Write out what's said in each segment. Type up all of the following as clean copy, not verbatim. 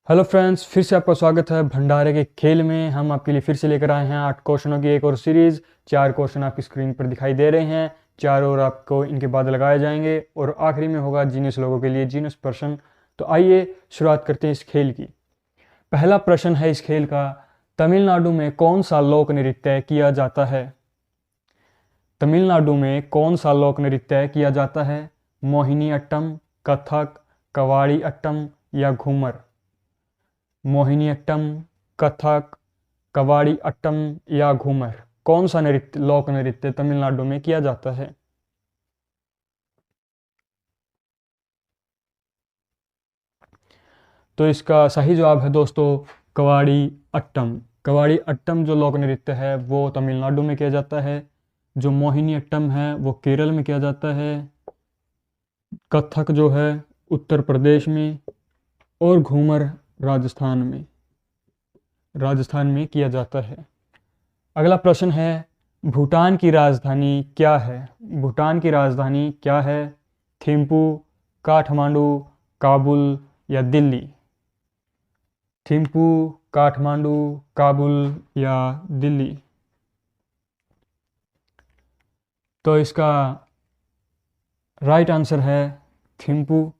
Hello friends, फिर से आपका स्वागत है भंडारे के खेल में। हम आपके लिए फिर से लेकर आए हैं 8 क्वेश्चनों की एक और सीरीज़। 4 क्वेश्चन आपकी स्क्रीन पर दिखाई दे रहे हैं, 4 और आपको इनके बाद लगाए जाएंगे और आखिरी में होगा जीनियस लोगों के लिए जीनियस प्रश्न। तो आइए शुरुआत करते हैं इस खेल की। पहला प्रश्न है इस खेल का, तमिलनाडु में कौन सा लोक नृत्य किया जाता है? तमिलनाडु में कौन सा लोक नृत्य किया जाता है? मोहिनी अट्टम, कथक, कवाड़ी अट्टम या घूमर? मोहिनी अट्टम, कथक, कवाड़ी अट्टम या घूमर, कौन सा नृत्य लोक नृत्य तमिलनाडु में किया जाता है? तो इसका सही जवाब है दोस्तों कवाड़ी अट्टम। कवाड़ी अट्टम जो लोक नृत्य है वो तमिलनाडु में किया जाता है। जो मोहिनी अट्टम है वो केरल में किया जाता है। कथक जो है उत्तर प्रदेश में और घूमर राजस्थान में किया जाता है। अगला प्रश्न है, भूटान की राजधानी क्या है? भूटान की राजधानी क्या है? थिम्पू, काठमांडू, काबुल या दिल्ली? थिम्पू, काठमांडू, काबुल या दिल्ली? तो इसका राइट आंसर है थिम्पू,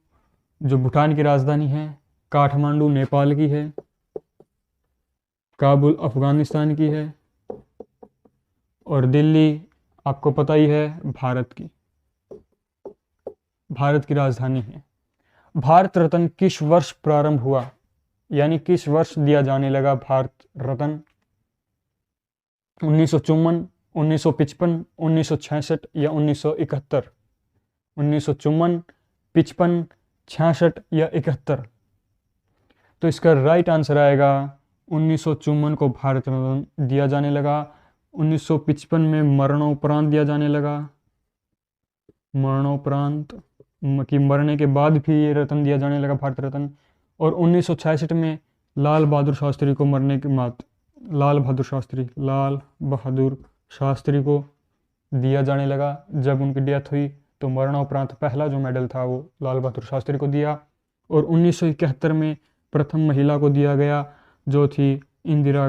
जो भूटान की राजधानी है। काठमांडू नेपाल की है। काबुल अफगानिस्तान की है। और दिल्ली आपको पता ही है भारत की राजधानी है। भारत रत्न किस वर्ष प्रारंभ हुआ, यानी किस वर्ष दिया जाने लगा भारत रत्न? 1954, 1955, 1966 या 1971? 1954, 55, 66 या 71? तो इसका राइट आंसर आएगा 1954 को भारत रत्न दिया जाने लगा। 1955 में मरणोपरांत दिया जाने लगा। मरणोपरांत कि मरने के बाद भी ये रत्न दिया जाने लगा, भारत रत्न। और 1966 में लाल बहादुर शास्त्री को मरने के बाद लाल बहादुर शास्त्री को दिया जाने लगा। जब उनकी डेथ हुई तो मरणोपरांत पहला जो मेडल था वो लाल बहादुर शास्त्री को दिया। और 1971 में प्रथम महिला को दिया गया, जो थी इंदिरा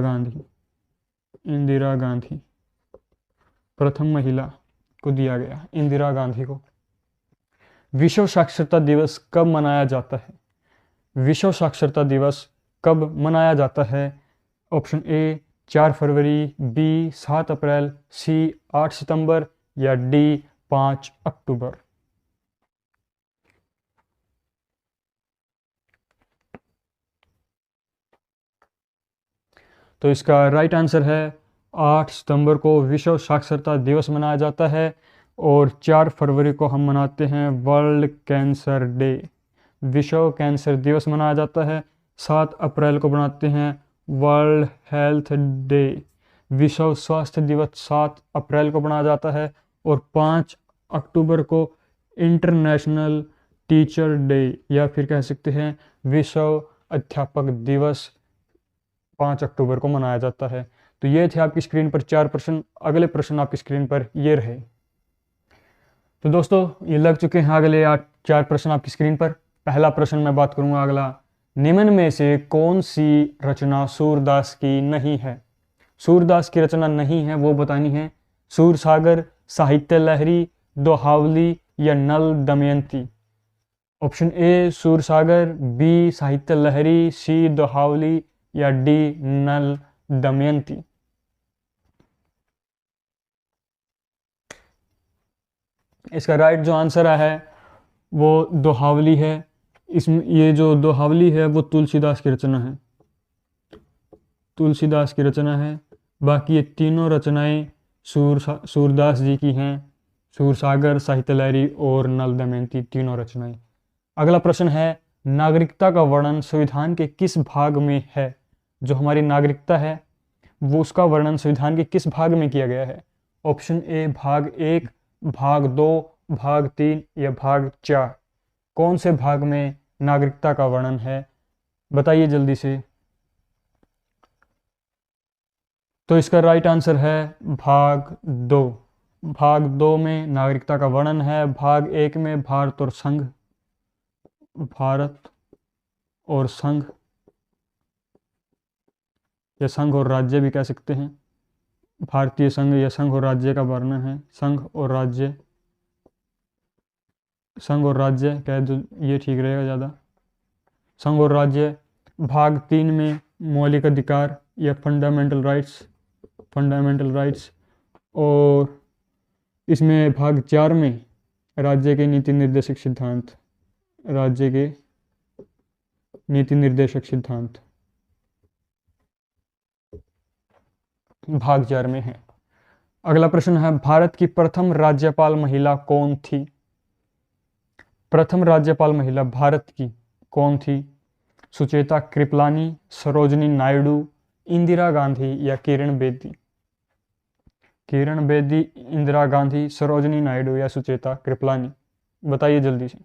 गांधी। प्रथम महिला को दिया गया, इंदिरा गांधी को। विश्व साक्षरता दिवस कब मनाया जाता है? विश्व साक्षरता दिवस कब मनाया जाता है? ऑप्शन ए 4 फरवरी, बी 7 अप्रैल, सी 8 सितंबर या डी 5 अक्टूबर? तो इसका राइट आंसर है 8 सितंबर को विश्व साक्षरता दिवस मनाया जाता है। और 4 फरवरी को हम मनाते हैं वर्ल्ड कैंसर डे, विश्व कैंसर दिवस मनाया जाता है। 7 अप्रैल को मनाते हैं वर्ल्ड हेल्थ डे, विश्व स्वास्थ्य दिवस 7 अप्रैल को मनाया जाता है। और 5 अक्टूबर को इंटरनेशनल टीचर डे या फिर कह सकते हैं विश्व अध्यापक दिवस 5 अक्टूबर को मनाया जाता है। तो ये थे आपकी स्क्रीन पर 4 प्रश्न। अगले प्रश्न आपकी स्क्रीन पर ये रहे। तो दोस्तों ये लग चुके हैं अगले 4 प्रश्न आपकी स्क्रीन पर। पहला प्रश्न मैं बात करूंगा अगला, निम्न में से कौन सी रचना सूरदास की नहीं है? सूरदास की रचना नहीं है वो बतानी है। सूरसागर, साहित्य लहरी, दोहावली या Nal Damayanti? Option A Sursagar, B Sahitya Lahari, सी दोहावली या डी नल दमयंती? इसका राइट जो आंसर है वो दोहावली है। इसमें ये जो दोहावली है वो तुलसीदास की रचना है, तुलसीदास की रचना है। बाकी ये तीनों रचनाएं सूरदास जी की हैं। सूरसागर, साहित्य लहरी और नल दमयंती तीनों रचनाएं। अगला प्रश्न है, नागरिकता का वर्णन संविधान के किस भाग में है? जो हमारी नागरिकता है वो उसका वर्णन संविधान के किस भाग में किया गया है? ऑप्शन ए भाग 1, भाग 2, भाग 3 या भाग 4? कौन से भाग में नागरिकता का वर्णन है, बताइए जल्दी से। तो इसका राइट आंसर है भाग 2। भाग 2 में नागरिकता का वर्णन है। भाग 1 में भारत और संघ या संघ और राज्य भी कह सकते हैं। भारतीय संघ या संघ और राज्य का वर्णन है। संघ और राज्य, संघ और राज्य कह दो, ये ठीक रहेगा ज़्यादा। संघ और राज्य भाग 3 में मौलिक अधिकार या फंडामेंटल राइट्स, फंडामेंटल राइट्स, और इसमें भाग 4 में राज्य के नीति निर्देशक सिद्धांत, राज्य के नीति निर्देशक सिद्धांत भाग 4 में है। अगला प्रश्न है, भारत की प्रथम राज्यपाल महिला कौन थी? प्रथम राज्यपाल महिला भारत की कौन थी? सुचेता कृपलानी, सरोजनी नायडू, इंदिरा गांधी या किरण बेदी? किरण बेदी, इंदिरा गांधी, सरोजनी नायडू या सुचेता कृपलानी? बताइए जल्दी से।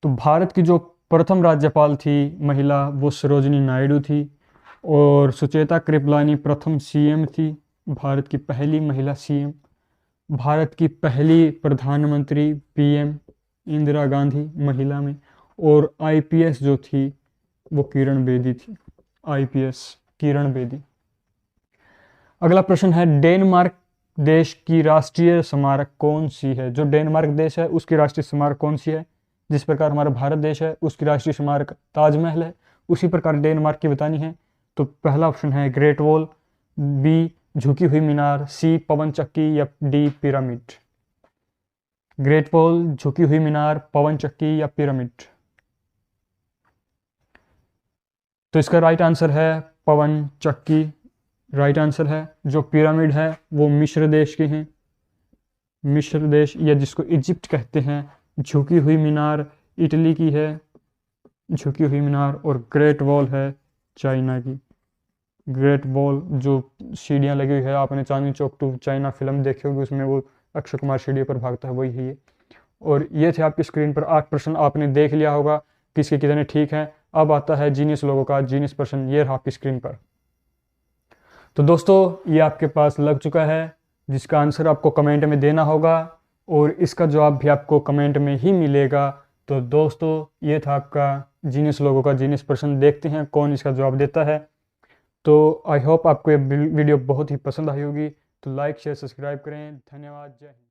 तो भारत की जो प्रथम राज्यपाल थी महिला वो सरोजनी नायडू थी, और सुचेता कृपलानी प्रथम सीएम थी, भारत की पहली महिला सीएम। भारत की पहली प्रधानमंत्री पीएम इंदिरा गांधी महिला में, और आईपीएस जो थी वो किरण बेदी थी, आईपीएस किरण बेदी। अगला प्रश्न है, डेनमार्क देश की राष्ट्रीय स्मारक कौन सी है? जो डेनमार्क देश है उसकी राष्ट्रीय स्मारक कौन सी है? जिस प्रकार हमारा भारत देश है उसकी राष्ट्रीय स्मारक ताजमहल है, उसी प्रकार डेनमार्क की बतानी है। तो पहला ऑप्शन है ग्रेट वॉल, बी झुकी हुई मीनार, सी पवन चक्की या डी पिरामिड? ग्रेट वॉल, झुकी हुई मीनार, पवन चक्की या पिरामिड? तो इसका राइट आंसर है पवन चक्की, राइट आंसर है। जो पिरामिड है वो मिस्र देश के हैं, मिस्र देश या जिसको इजिप्ट कहते हैं। झुकी हुई मीनार इटली की है, झुकी हुई मीनार, और ग्रेट वॉल है चाइना की। ग्रेट वॉल जो सीढ़ियाँ लगी हुई है, आपने Chandni Chowk to China film देखी होगी, उसमें वो अक्षय कुमार सीढ़ी पर भागता है, वही है ये। और ये थे आपकी स्क्रीन पर 8 प्रश्न, आपने देख लिया होगा किसके कितने ठीक हैं। अब आता है जीनियस लोगों का जीनियस प्रश्न, ये रहा आपकी स्क्रीन पर। तो दोस्तों ये आपके पास लग चुका है, जिसका आंसर आपको कमेंट में देना होगा, और इसका जवाब भी आपको कमेंट में ही मिलेगा। तो दोस्तों ये था आपका जीनियस लोगों का जीनियस प्रश्न, देखते हैं कौन इसका जवाब देता है। तो आई होप आपको ये वीडियो बहुत ही पसंद आई होगी। तो लाइक शेयर सब्सक्राइब करें। धन्यवाद, जय हिंद।